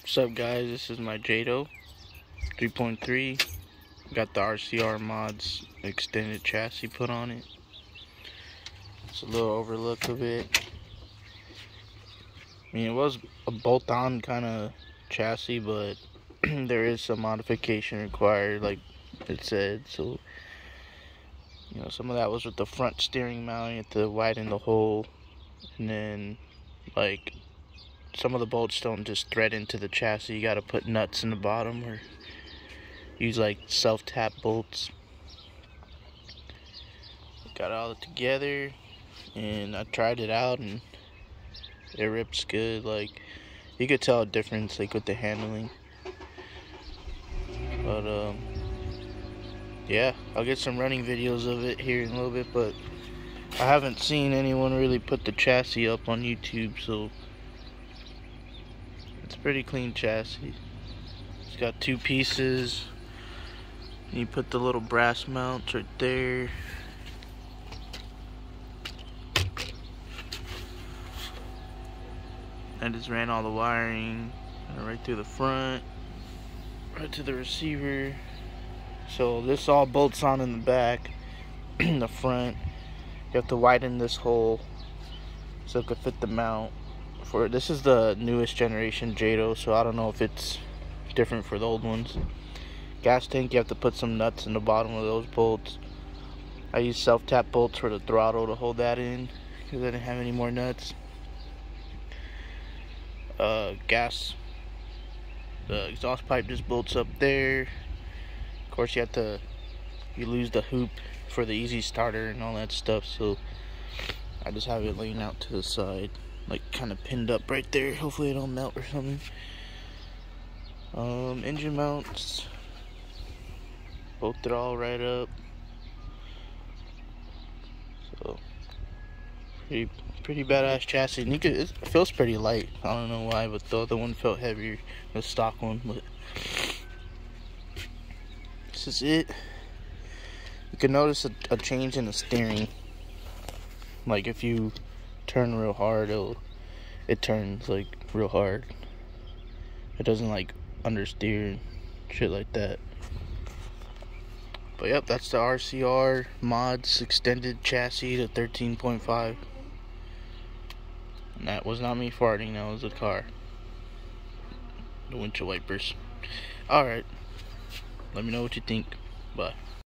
What's up, guys? This is my Jato 3.3. Got the RCR mods extended chassis put on it. It's a little overlook of it. I mean, it was a bolt-on kind of chassis, but there is some modification required, like it said. So, you know, some of that was with the front steering mount. You have to widen the hole, and then, like, some of the bolts don't just thread into the chassis. You gotta put nuts in the bottom or use like self-tap bolts. Got all together and I tried it out and it rips good. Like, you could tell a difference like with the handling. But yeah, I'll get some running videos of it here in a little bit, but I haven't seen anyone really put the chassis up on YouTube, so it's a pretty clean chassis. It's got two pieces. You put the little brass mounts right there. I just ran all the wiring right through the front, right to the receiver. So this all bolts on in the back. In the front, you have to widen this hole so it could fit the mount. This is the newest generation Jato, so I don't know if it's different for the old ones. Gas tank, you have to put some nuts in the bottom of those bolts. I use self-tap bolts for the throttle to hold that in because I didn't have any more nuts. Gas, the exhaust pipe just bolts up there. Of course, you lose the hoop for the easy starter and all that stuff, so I just have it laying out to the side, like kind of pinned up right there. Hopefully it don't melt or something. Engine mounts, bolted all right up. So pretty badass chassis. And it feels pretty light. I don't know why, but the other one felt heavier, the stock one. But this is it. You can notice a change in the steering. Like if you turn real hard, it turns like real hard. It doesn't like understeer and shit like that. But yep, that's the RCR mods extended chassis to 13.5. And that was not me farting, that was the car. The windshield wipers. Alright. Let me know what you think. Bye.